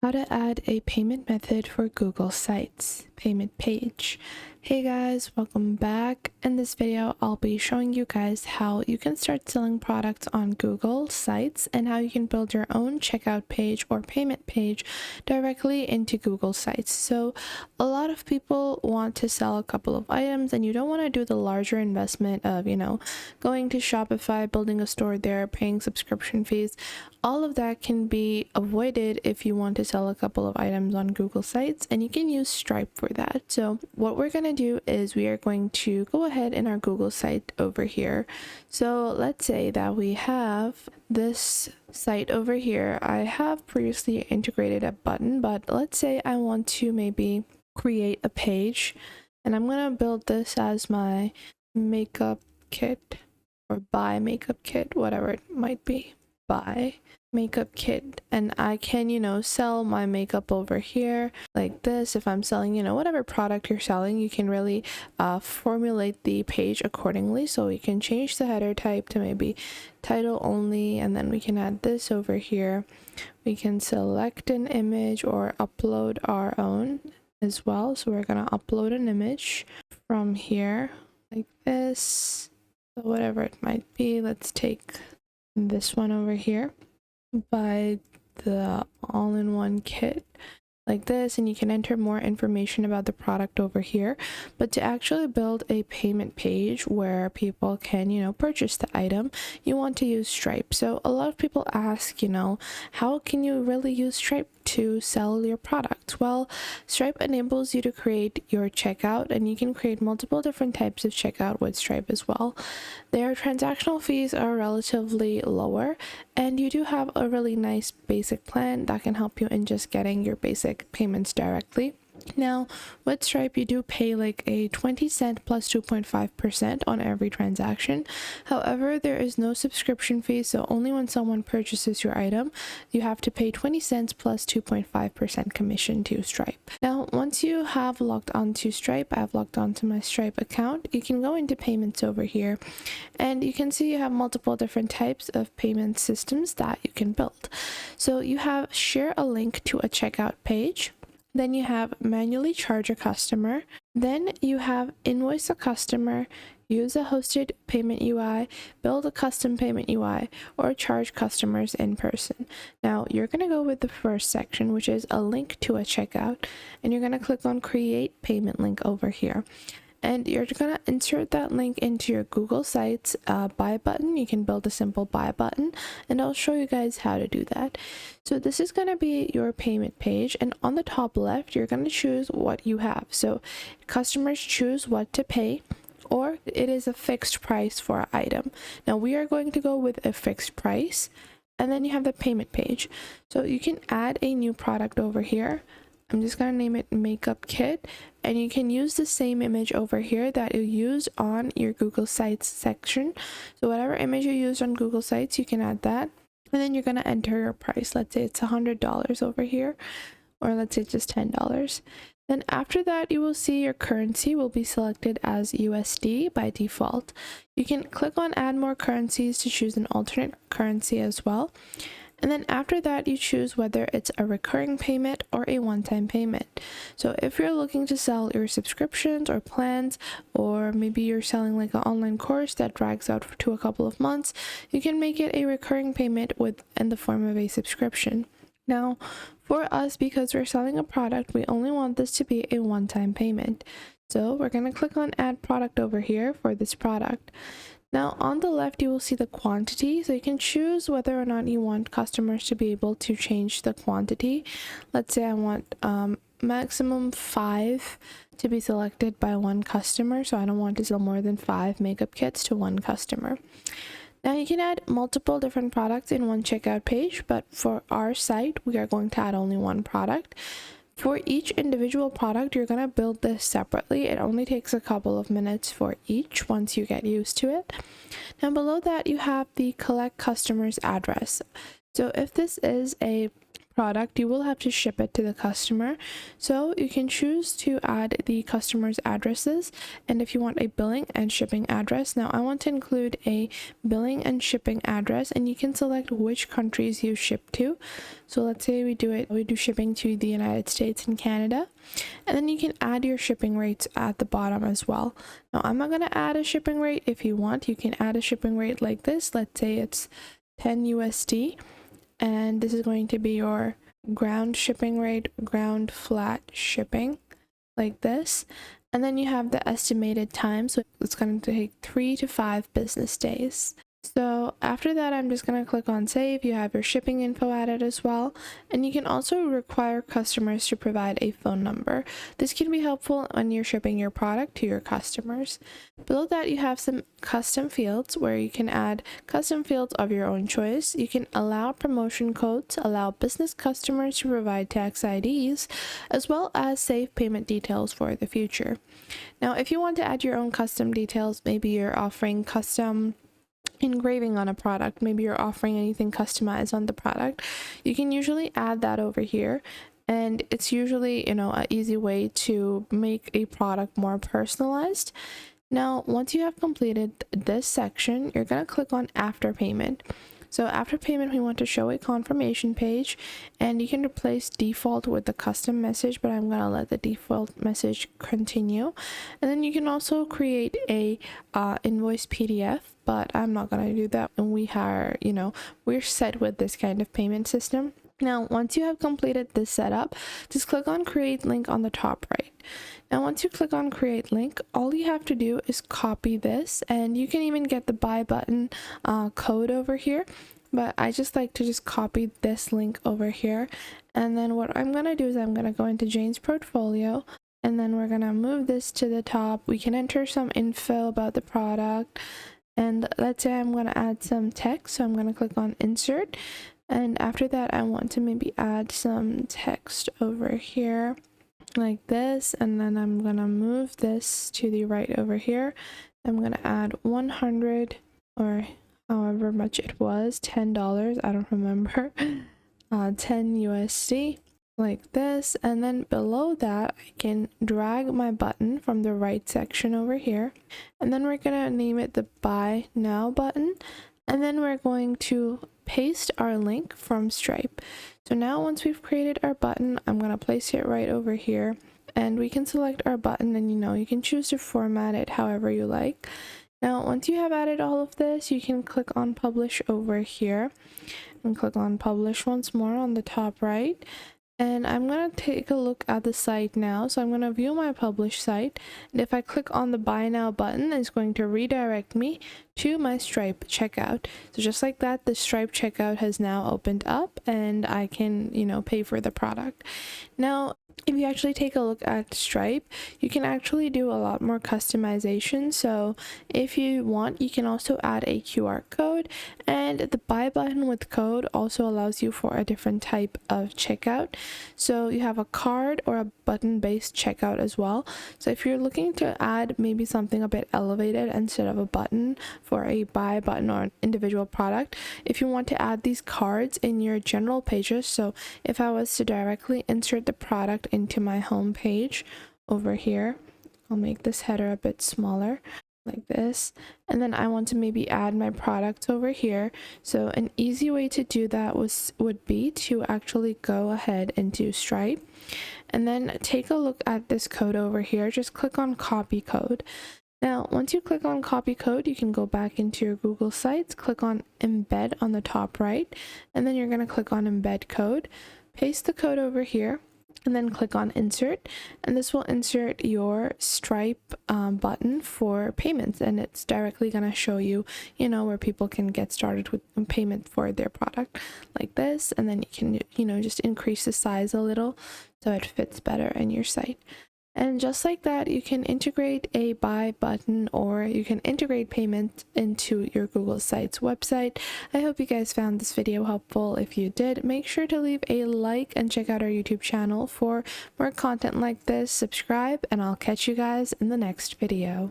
How to add a payment method for Google Sites payment page. Hey guys, welcome back. In this video, I'll be showing you guys how you can start selling products on Google Sites and how you can build your own checkout page or payment page directly into Google Sites. So a lot of people want to sell a couple of items and you don't want to do the larger investment of, going to Shopify, building a store there, paying subscription fees. All of that can be avoided if you want to sell a couple of items on Google Sites, and you can use Stripe for that. So what we're going to do is we are going to go ahead in our Google site over here. So let's say that we have this site over here. I have previously integrated a button, but let's say I want to maybe create a page, and I'm going to build this as my makeup kit or buy makeup kit, whatever it might be. Buy makeup kit, and I can sell my makeup over here like this. If I'm selling whatever product you're selling, you can really formulate the page accordingly. So we can change the header type to maybe title only, and then we can add this over here. We can select an image or upload our own as well. So we're going to upload an image from here like this, so whatever it might be. Let's take this one over here, by the all-in-one kit like this, and you can enter more information about the product over here. But to actually build a payment page where people can purchase the item, you want to use Stripe. So a lot of people ask, how can you really use Stripe to sell your products? Well, Stripe enables you to create your checkout, and you can create multiple different types of checkout with Stripe as well. Their transactional fees are relatively lower, and you do have a really nice basic plan that can help you in just getting your basic payments directly. Now, with Stripe, you do pay like a 20-cent plus 2.5% on every transaction. However, there is no subscription fee, so only when someone purchases your item, you have to pay 20 cents plus 2.5% commission to Stripe. Now, once you have logged onto Stripe, I've logged onto my Stripe account, you can go into payments over here, and you can see you have multiple different types of payment systems that you can build. So you have share a link to a checkout page. Then you have manually charge a customer. Then you have invoice a customer, use a hosted payment UI, build a custom payment UI, or charge customers in person. Now you're going to go with the first section, which is a link to a checkout, and you're going to click on create payment link over here. And you're going to insert that link into your Google Sites buy button. You can build a simple buy button, and I'll show you guys how to do that. So this is going to be your payment page, and on the top left, you're going to choose what you have. So customers choose what to pay, or it is a fixed price for an item. Now we are going to go with a fixed price, and then you have the payment page. So you can add a new product over here. I'm just going to name it makeup kit, and you can use the same image over here that you used on your Google Sites section. So whatever image you used on Google Sites, you can add that, and then you're going to enter your price. Let's say it's $100 over here, or let's say just $10. Then after that, you will see your currency will be selected as USD by default. You can click on add more currencies to choose an alternate currency as well. And then after that, you choose whether it's a recurring payment or a one-time payment. So if you're looking to sell your subscriptions or plans, or maybe you're selling like an online course that drags out to a couple of months, you can make it a recurring payment in the form of a subscription. Now, for us, because we're selling a product, we only want this to be a one-time payment. So we're going to click on add product over here for this product. Now on the left, you will see the quantity, so you can choose whether or not you want customers to be able to change the quantity. Let's say I want maximum 5 to be selected by one customer, so I don't want to sell more than 5 makeup kits to one customer. Now you can add multiple different products in one checkout page, but for our site, we are going to add only one product. For each individual product, you're going to build this separately. It only takes a couple of minutes for each once you get used to it. Now below that, you have the collect customer's address. So if this is a product, you will have to ship it to the customer. So you can choose to add the customer's addresses, and if you want a billing and shipping address. Now I want to include a billing and shipping address, and you can select which countries you ship to. So let's say we do shipping to the United States and Canada, and then you can add your shipping rates at the bottom as well. Now I'm not going to add a shipping rate. If you want, you can add a shipping rate like this. Let's say it's 10 USD, and this is going to be your ground shipping rate, ground flat shipping, like this. And then you have the estimated time, so it's going to take 3 to 5 business days. So after that, I'm just going to click on save. You have your shipping info added as well, and you can also require customers to provide a phone number. This can be helpful when you're shipping your product to your customers. Below that, you have some custom fields where you can add custom fields of your own choice. You can allow promotion codes, allow business customers to provide tax IDs, as well as save payment details for the future. Now, if you want to add your own custom details, maybe you're offering custom engraving on a product, maybe you're offering anything customized on the product, you can usually add that over here, and it's usually, you know, an easy way to make a product more personalized. Now once you have completed this section, you're going to click on after payment. So after payment, we want to show a confirmation page, and you can replace default with the custom message, but I'm going to let the default message continue. And then you can also create a invoice PDF, but I'm not going to do that. And we're set with this kind of payment system. Now, once you have completed this setup, just click on create link on the top right. Now, once you click on create link, all you have to do is copy this, and you can even get the buy button code over here. But I just like to just copy this link over here. And then what I'm going to do is I'm going to go into Jane's portfolio, and then we're going to move this to the top. We can enter some info about the product. And let's say I'm going to add some text. So I'm going to click on insert. And after that, I want to maybe add some text over here like this. And then I'm going to move this to the right over here. I'm going to add 100 or however much it was, $10. I don't remember. 10 USD like this. And then below that, I can drag my button from the right section over here. And then we're going to name it the Buy Now button. And then we're going to paste our link from Stripe. So now once we've created our button, I'm going to place it right over here, and we can select our button, and you can choose to format it however you like. Now once you have added all of this, you can click on publish over here and click on publish once more on the top right. And I'm going to take a look at the site now. So I'm going to view my published site. And if I click on the buy now button, it's going to redirect me to my Stripe checkout. So just like that, the Stripe checkout has now opened up, and I can, pay for the product. Now, if you actually take a look at Stripe, you can actually do a lot more customization. So if you want, you can also add a QR code, and the buy button with code also allows you for a different type of checkout. So you have a card or a button based checkout as well. So if you're looking to add maybe something a bit elevated instead of a button for a buy button or an individual product, if you want to add these cards in your general pages, so if I was to directly insert the product into my home page over here, I'll make this header a bit smaller like this, and then I want to maybe add my product over here. So an easy way to do that would be to actually go ahead and do Stripe, and then take a look at this code over here. Just click on copy code. Now once you click on copy code, you can go back into your Google Sites, click on embed on the top right, and then you're going to click on embed code, paste the code over here, and then click on insert, and this will insert your Stripe button for payments, and it's directly going to show you where people can get started with payment for their product like this. And then you can just increase the size a little so it fits better in your site. And just like that, you can integrate a buy button, or you can integrate payment into your Google Sites website. I hope you guys found this video helpful. If you did, make sure to leave a like and check out our YouTube channel for more content like this. Subscribe, and I'll catch you guys in the next video.